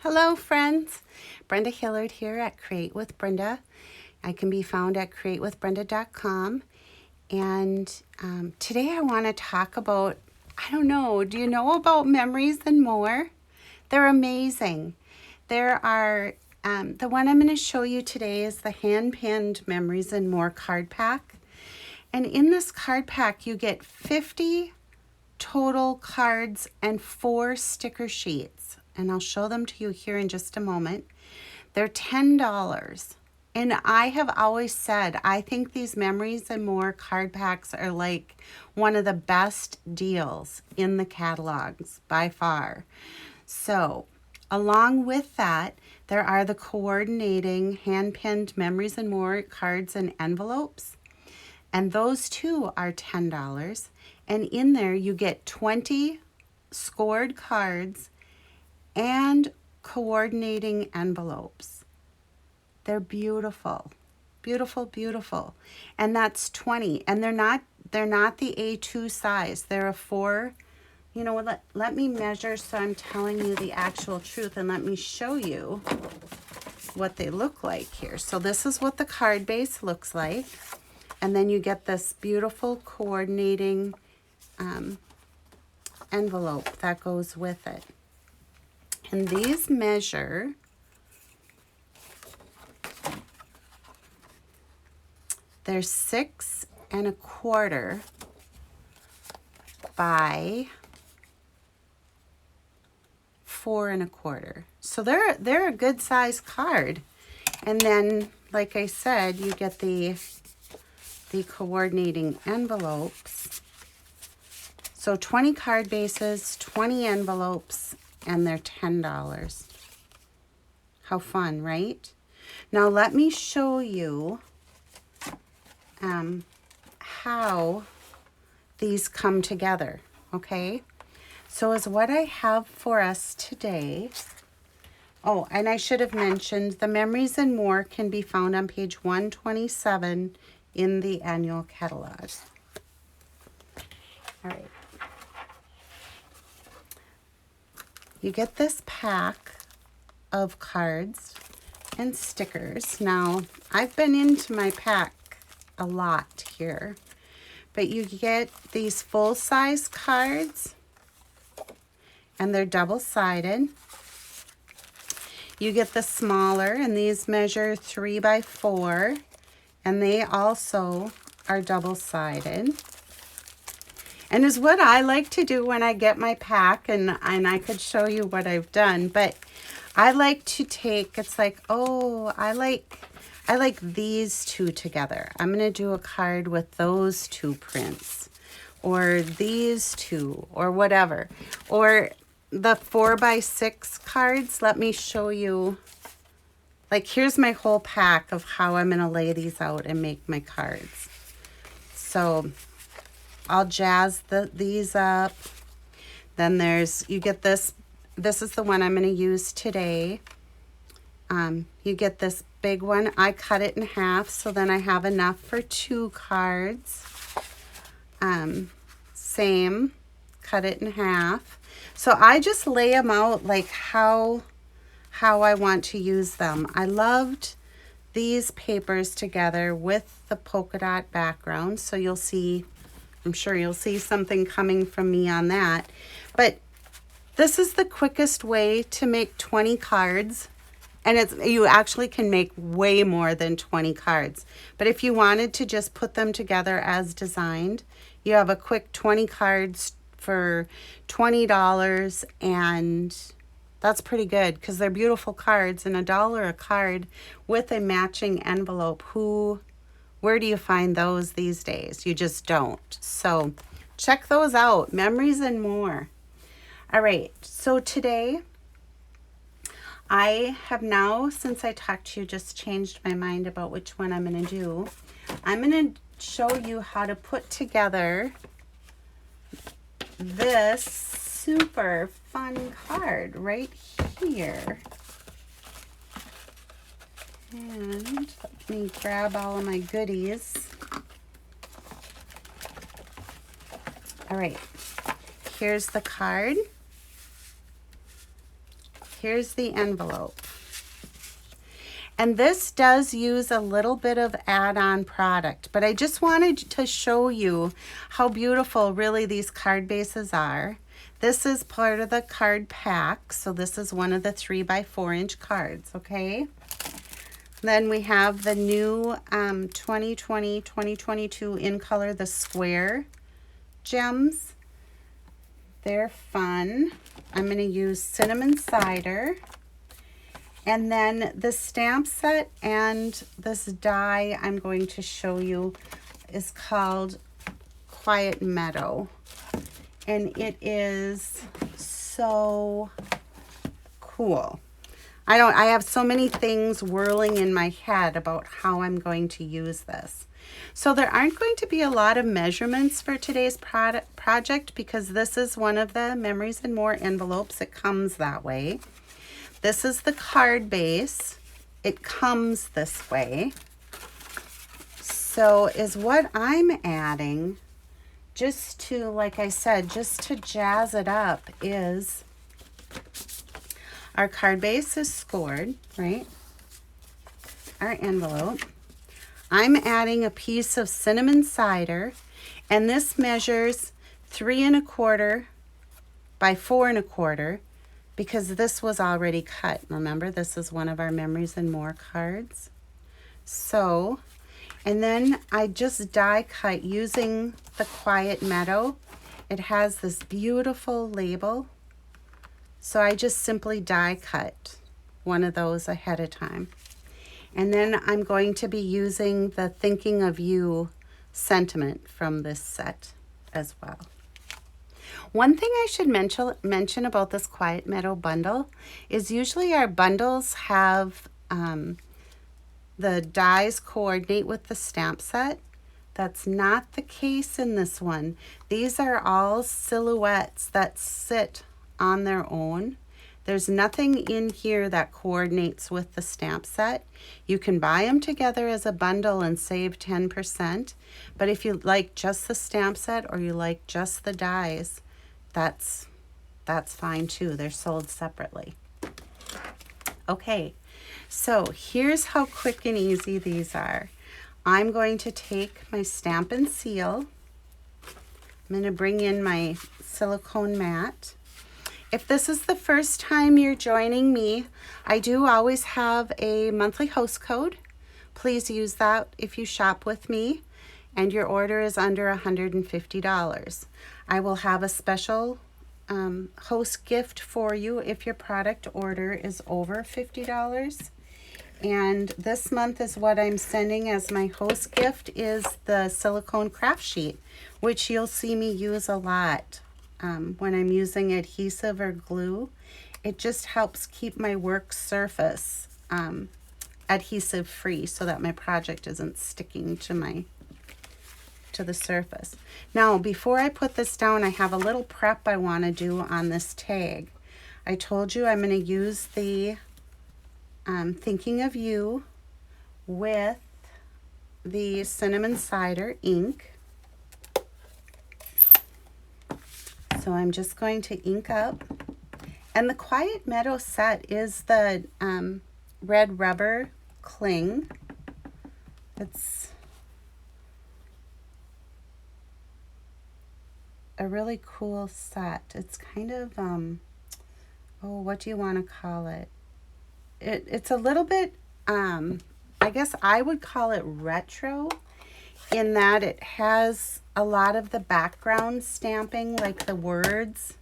Hello friends, Brenda Hillard here at Create with Brenda. I can be found at createwithbrenda.com, and today I want to talk about, do you know about memories and more? They're amazing. There are, the one I'm going to show you today is the hand-pinned Memories and More card pack. And in this card pack you get 50 total cards and 4 sticker sheets. And I'll show them to you here in just a moment. They're $10. And I have always said, I think these Memories and More card packs are like one of the best deals in the catalogs by far. So, along with that, there are the coordinating hand-pinned Memories and More cards and envelopes. And those too are $10. And in there you get 20 scored cards and coordinating envelopes. They're beautiful. Beautiful, beautiful. And that's 20. And they're not the A2 size. They're a 4. You know what, let me measure so I'm telling you the actual truth, and let me show you what they look like here. So this is what the card base looks like. And then you get this beautiful coordinating envelope that goes with it. And these measure they're 6 1/4 by 4 1/4. So they're a good size card. And then, like I said, you get the coordinating envelopes. So 20 card bases, 20 envelopes, and they're $10. How fun, right? Now let me show you how these come together, okay? So as what I have for us today, oh, and I should have mentioned the Memories and More can be found on page 127 in the annual catalog. All right. You get this pack of cards and stickers. Now, I've been into my pack a lot here, but you get these full-size cards, and they're double-sided. You get the smaller, and these measure 3 by 4, and they also are double-sided. And is what I like to do when I get my pack, and I could show you what I've done, but I like to take, it's like, oh, I like these two together. I'm going to do a card with those two prints, or these two, or whatever. Or the 4 by 6 cards, let me show you. Like, here's my whole pack of how I'm going to lay these out and make my cards. So I'll jazz these up. Then you get this. This is the one I'm going to use today. You get this big one. I cut it in half, so then I have enough for 2 cards. Same, cut it in half. So I just lay them out like how I want to use them. I loved these papers together with the polka dot background, so you'll see, I'm sure you'll see something coming from me on that. But this is the quickest way to make 20 cards. And you actually can make way more than 20 cards. But if you wanted to just put them together as designed, you have a quick 20 cards for $20. And that's pretty good because they're beautiful cards. And $1 a card with a matching envelope. Where do you find those these days? You just don't. So check those out. Memories and More. All right. So today, I have now, since I talked to you, just changed my mind about which one I'm going to do. I'm going to show you how to put together this super fun card right here. And let me grab all of my goodies. All right, here's the card. here's the envelope. And this does use a little bit of add-on product, but I just wanted to show you how beautiful really these card bases are. This is part of the card pack, so this is one of the 3x4-inch cards, okay? Then we have the new 2020-2022 in color, the square gems. They're fun. I'm going to use cinnamon cider. And then the stamp set and this die I'm going to show you is called Quiet Meadow. And it is so cool. I have so many things whirling in my head about how I'm going to use this. So there aren't going to be a lot of measurements for today's project because this is one of the Memories and More envelopes. It comes that way. This is the card base. It comes this way. So is what I'm adding, just to, like I said, just to jazz it up, is our card base is scored, right? Our envelope. I'm adding a piece of cinnamon cider, and this measures 3 1/4 by 4 1/4. Because this was already cut. Remember, this is one of our Memories and More cards. So, and then I just die cut using the Quiet Meadow. It has this beautiful label. So I just simply die cut one of those ahead of time. And then I'm going to be using the Thinking of You sentiment from this set as well. One thing I should mention about this Quiet Meadow bundle is usually our bundles have the dies coordinate with the stamp set. That's not the case in this one. These are all silhouettes that sit on their own. There's nothing in here that coordinates with the stamp set. You can buy them together as a bundle and save 10%. But if you like just the stamp set or you like just the dies, that's fine too. They're sold separately. Okay, so here's how quick and easy these are. I'm going to take my Stamp and Seal. I'm going to bring in my silicone mat. If this is the first time you're joining me, I do always have a monthly host code. Please use that if you shop with me and your order is under $150. I will have a special host gift for you if your product order is over $50. And this month is what I'm sending as my host gift is the silicone craft sheet, which you'll see me use a lot when I'm using adhesive or glue. It just helps keep my work surface adhesive free so that my project isn't sticking to the surface. Now, before I put this down, I have a little prep I want to do on this tag. I told you I'm going to use the Thinking of You with the cinnamon cider ink. So I'm just going to ink up. And the Quiet Meadow set is the red rubber cling. It's a really cool set. It's kind of, oh, what do you want to call it? It's a little bit, I guess I would call it retro, in that it has a lot of the background stamping, like the words,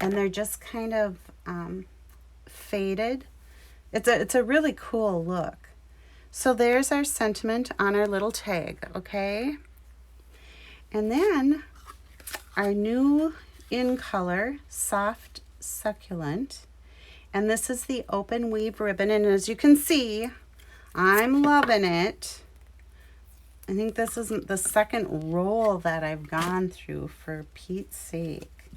and they're just kind of faded. It's a really cool look. So there's our sentiment on our little tag, okay? And then our new in color, Soft Succulent. And this is the open weave ribbon. And as you can see, I'm loving it. I think this is the second roll that I've gone through, for Pete's sake.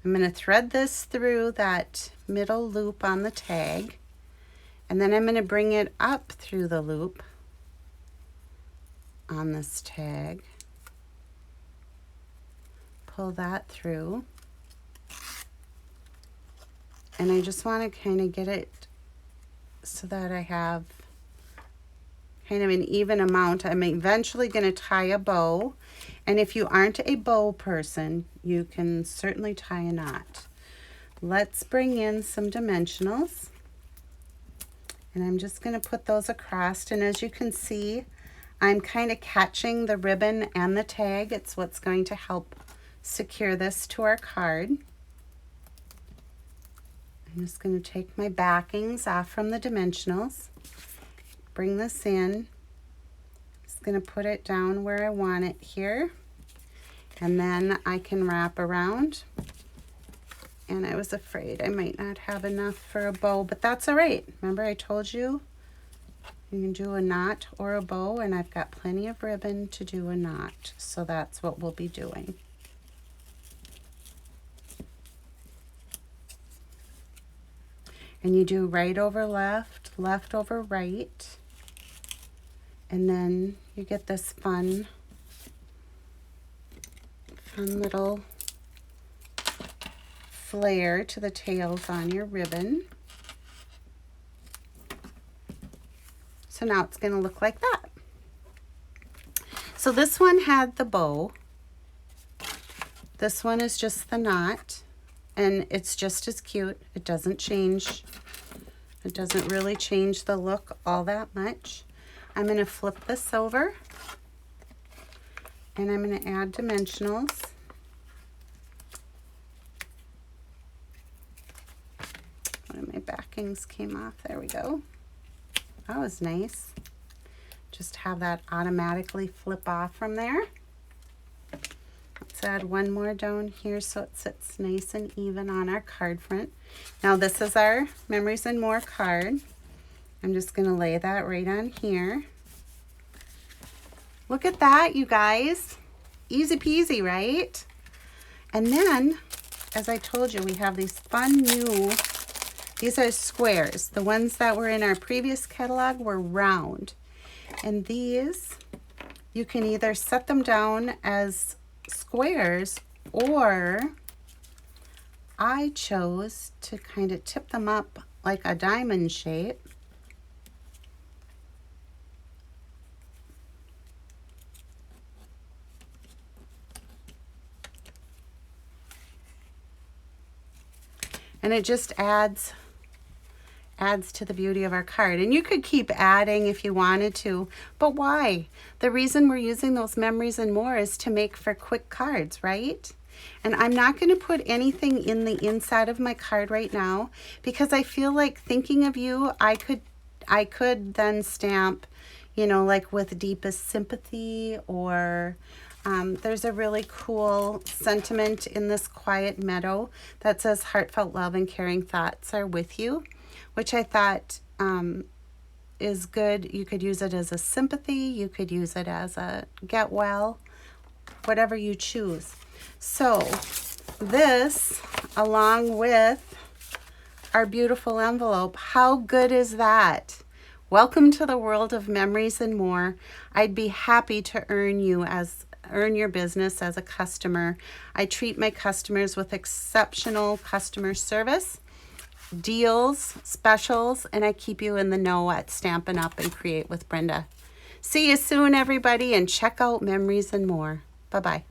I'm going to thread this through that middle loop on the tag. And then I'm going to bring it up through the loop on this tag. Pull that through. And I just want to kind of get it so that I have kind of an even amount. I'm eventually going to tie a bow. And if you aren't a bow person, you can certainly tie a knot. Let's bring in some dimensionals. And I'm just going to put those across. And as you can see, I'm kind of catching the ribbon and the tag. It's what's going to help secure this to our card. I'm just going to take my backings off from the dimensionals. Bring this in. Just going to put it down where I want it here. And then I can wrap around. And I was afraid I might not have enough for a bow, but that's all right. Remember I told you you can do a knot or a bow, and I've got plenty of ribbon to do a knot. So that's what we'll be doing. And you do right over left, left over right. And then you get this fun little flare to the tails on your ribbon. So now it's going to look like that. So this one had the bow. This one is just the knot. And it's just as cute. It doesn't change. It doesn't really change the look all that much. I'm going to flip this over. And I'm going to add dimensionals. One of my backings came off. There we go. That was nice. Just have that automatically flip off from there. Let's add one more down here so it sits nice and even on our card front. Now this is our Memories and More card. I'm just going to lay that right on here. Look at that, you guys. Easy peasy, right? And then, as I told you, we have these fun new, these are squares. The ones that were in our previous catalog were round. And these, you can either set them down as squares, or I chose to kind of tip them up like a diamond shape. And it just adds to the beauty of our card. And you could keep adding if you wanted to, but why? The reason we're using those Memories and More is to make for quick cards, right? And I'm not going to put anything in the inside of my card right now because I feel like thinking of you, I could then stamp, you know, like with deepest sympathy, or there's a really cool sentiment in this quiet meadow that says heartfelt love and caring thoughts are with you, which I thought is good. You could use it as a sympathy. You could use it as a get well, whatever you choose. So this, along with our beautiful envelope, how good is that? Welcome to the world of Memories and More. I'd be happy to earn your business as a customer. I treat my customers with exceptional customer service, deals, specials, and I keep you in the know at Stampin' Up! And Create with Brenda. See you soon, everybody, and check out Memories and More. Bye-bye.